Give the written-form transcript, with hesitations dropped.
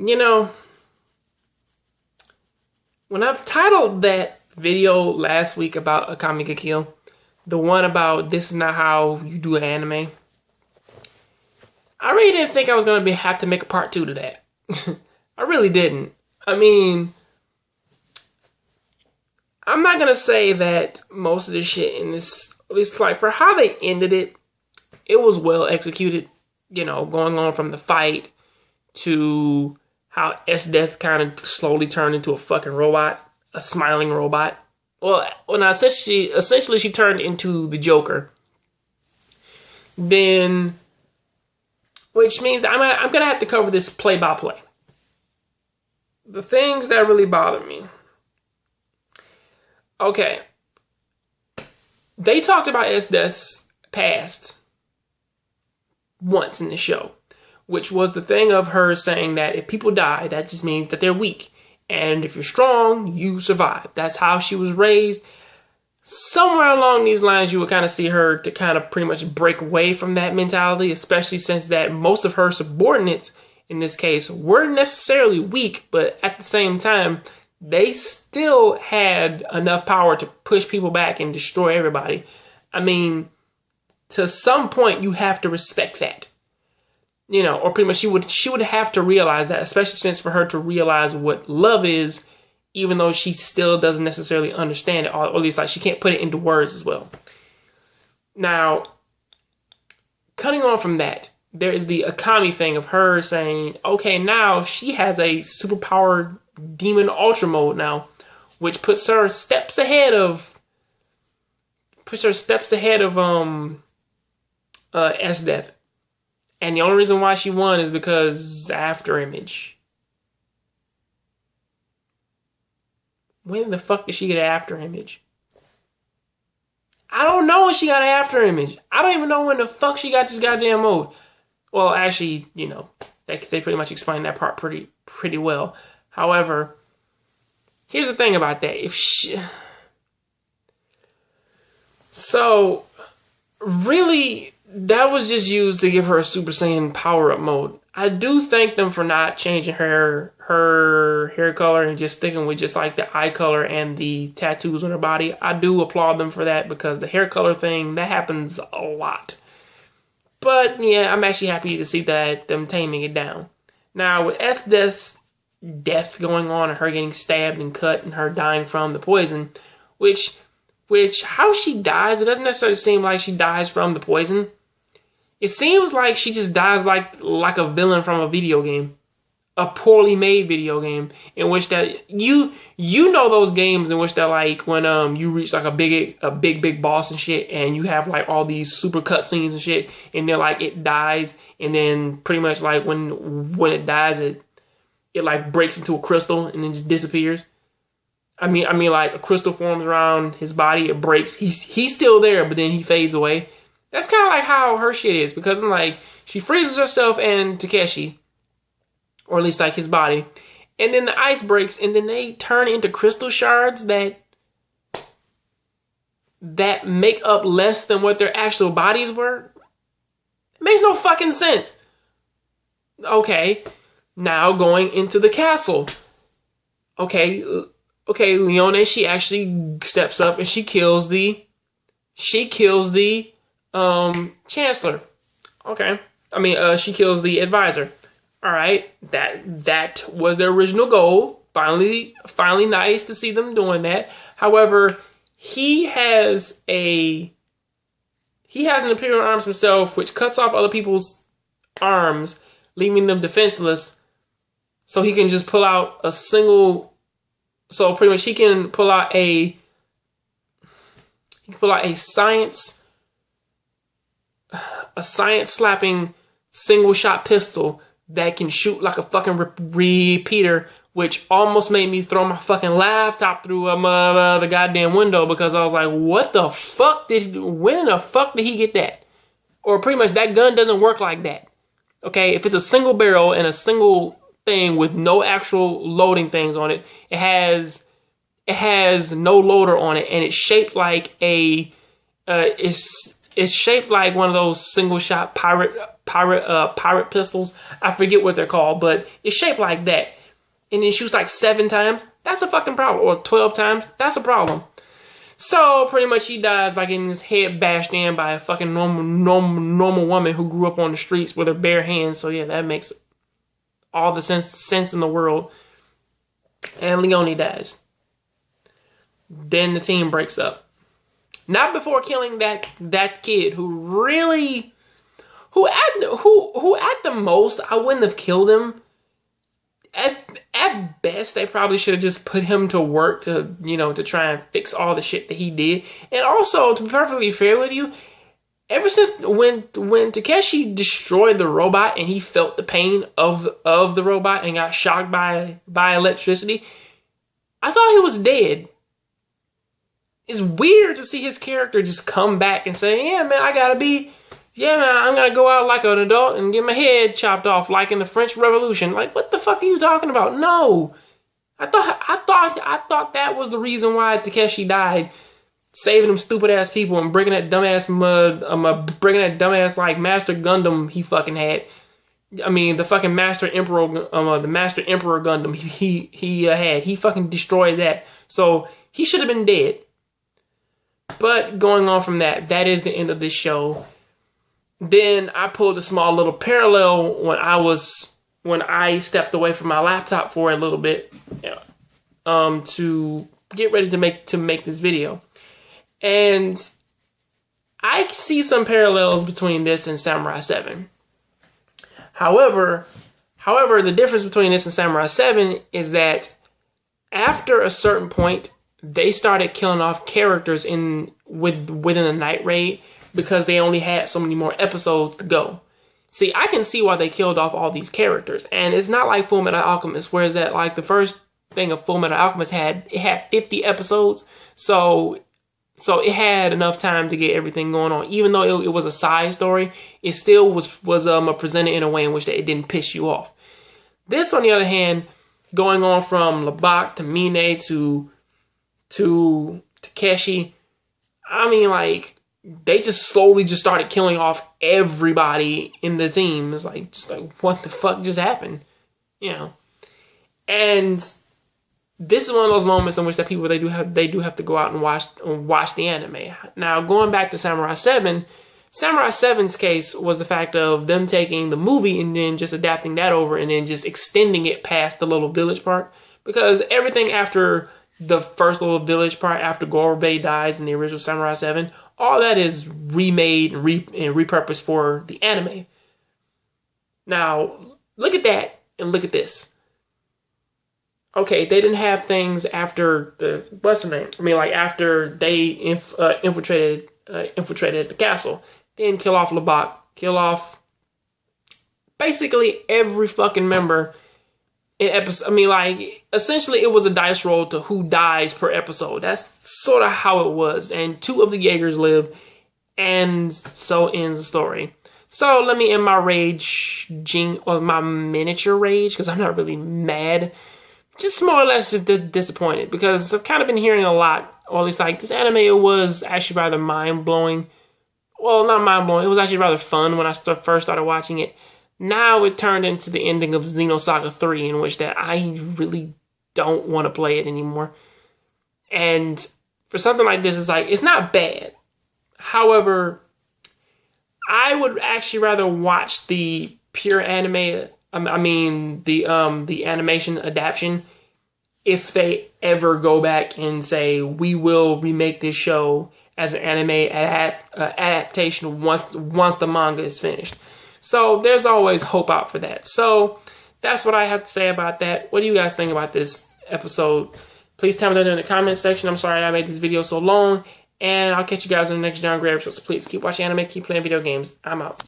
You know, when I've titled that video last week about Akame ga Kill, the one about this is not how you do an anime, I really didn't think I was going to have to make a part 2 to that. I really didn't. I mean, I'm not going to say that most of this shit in this, at least like for how they ended it, it was well executed. You know, going on from the fight to how S-Death kind of slowly turned into a fucking robot, a smiling robot. Well, now essentially she turned into the Joker. Then, which means I'm gonna have to cover this play by play. The things that really bother me. Okay, they talked about S-Death's past once in the show, which was the thing of her saying that if people die, that just means that they're weak. And if you're strong, you survive. That's how she was raised. Somewhere along these lines, you would kind of see her to kind of pretty much break away from that mentality, especially since that most of her subordinates, in this case, weren't necessarily weak, but at the same time, they still had enough power to push people back and destroy everybody. I mean, to some point, you have to respect that. You know, or pretty much she would have to realize that, especially since for her to realize what love is, even though she still doesn't necessarily understand it, or at least like she can't put it into words as well. Now, cutting on from that, there is the Akame thing of her saying, okay, now she has a superpowered demon ultra mode now, which puts her steps ahead of S-Death. And the only reason why she won is because after image. When the fuck did she get an after image? I don't know when she got an after image. I don't even know when the fuck she got this goddamn mode. Well, actually, you know, they pretty much explained that part pretty well. However, here's the thing about that. So, really, that was just used to give her a Super Saiyan power-up mode. I do thank them for not changing her hair color and just sticking with just like the eye color and the tattoos on her body. I do applaud them for that because the hair color thing, that happens a lot. But yeah, I'm actually happy to see that them taming it down. Now, with S-Death's death going on and her getting stabbed and cut and her dying from the poison, which how she dies, it doesn't necessarily seem like she dies from the poison. It seems like she just dies like a villain from a video game. A poorly made video game in which that you know those games in which that like when you reach like a big boss and shit and you have like all these super cutscenes and shit and then like it dies and then pretty much like when it dies it like breaks into a crystal and then just disappears. I mean like a crystal forms around his body, it breaks. He's still there, but then he fades away. That's kind of like how her shit is, because I'm like, she freezes herself and Takeshi, or at least like his body, and then the ice breaks, and then they turn into crystal shards that make up less than what their actual bodies were. It makes no fucking sense. Okay, now going into the castle. Okay, Leone, she actually steps up and she kills the Chancellor. Okay. She kills the advisor. All right. That was their original goal. Finally nice to see them doing that. However, he has an Imperial Arms himself, which cuts off other people's arms, leaving them defenseless. So he can just pull out a single. So pretty much he can pull out a science slapping single shot pistol that can shoot like a fucking repeater, which almost made me throw my fucking laptop through the goddamn window because I was like, when the fuck did he get that? Or pretty much that gun doesn't work like that. Okay, if it's a single barrel and a single thing with no actual loading things on it, it has no loader on it, and it's shaped like it's shaped like one of those single shot pirate pistols. I forget what they're called, but it's shaped like that. And it shoots like 7 times. That's a fucking problem. Or 12 times. That's a problem. So pretty much he dies by getting his head bashed in by a fucking normal woman who grew up on the streets with her bare hands. So yeah, that makes all the sense in the world. And Leone dies. Then the team breaks up. Not before killing that kid who really, who at the most I wouldn't have killed him. At best, they probably should have just put him to work to, to try and fix all the shit that he did. And also, to be perfectly fair with you, ever since when Takeshi destroyed the robot and he felt the pain of the robot and got shocked by electricity, I thought he was dead. It's weird to see his character just come back and say, yeah, man, I'm gonna go out like an adult and get my head chopped off like in the French Revolution. Like, what the fuck are you talking about? No. I thought that was the reason why Takeshi died. Saving them stupid ass people and breaking that dumbass like Master Gundam he fucking had. I mean, the fucking Master Emperor Gundam he had. He fucking destroyed that. So he should have been dead. But going on from that is the end of this show. Then I pulled a small little parallel when I stepped away from my laptop for a little bit to get ready to make this video. And I see some parallels between this and Samurai 7. However, the difference between this and Samurai 7 is that after a certain point, they started killing off characters within a night raid because they only had so many more episodes to go. See, I can see why they killed off all these characters, and it's not like Fullmetal Alchemist, whereas that like the first thing of Fullmetal Alchemist had 50 episodes, so it had enough time to get everything going on. Even though it was a side story, it still was presented in a way in which it didn't piss you off. This, on the other hand, going on from Labak to Mine to Takeshi, I mean, like, they just slowly just started killing off everybody in the team. It's like, what the fuck just happened? And this is one of those moments in which that people they do have to go out and watch the anime. Now, going back to Samurai 7, Samurai 7's case was the fact of them taking the movie and then just adapting that over and then just extending it past the little village part, because everything after the first little village part, after Gorobei dies in the original Samurai 7, all that is remade and repurposed for the anime. Now, look at that and look at this. Okay, they didn't have things after what's the name? I mean, like after they infiltrated the castle. They didn't kill off Labak, kill off basically every fucking member in episode. I mean, like, essentially it was a dice roll to who dies per episode. That's sort of how it was. And 2 of the Jaegers live, and so ends the story. So let me end my my miniature rage, because I'm not really mad. Just more or less just disappointed, because I've kind of been hearing a lot, or at least like this anime, it was actually rather mind-blowing. Well, not mind-blowing, it was actually rather fun when I first started watching it. Now it turned into the ending of Xenosaga 3, in which that I really don't want to play it anymore. And for something like this, it's not bad. However, I would actually rather watch the pure anime, the animation adaptation, if they ever go back and say, we will remake this show as an anime adaptation once the manga is finished. So there's always hope out for that. So that's what I have to say about that. What do you guys think about this episode? Please tell me down in the comments section. I'm sorry I made this video so long, and I'll catch you guys in the next John Grab show. So please keep watching anime, keep playing video games. I'm out.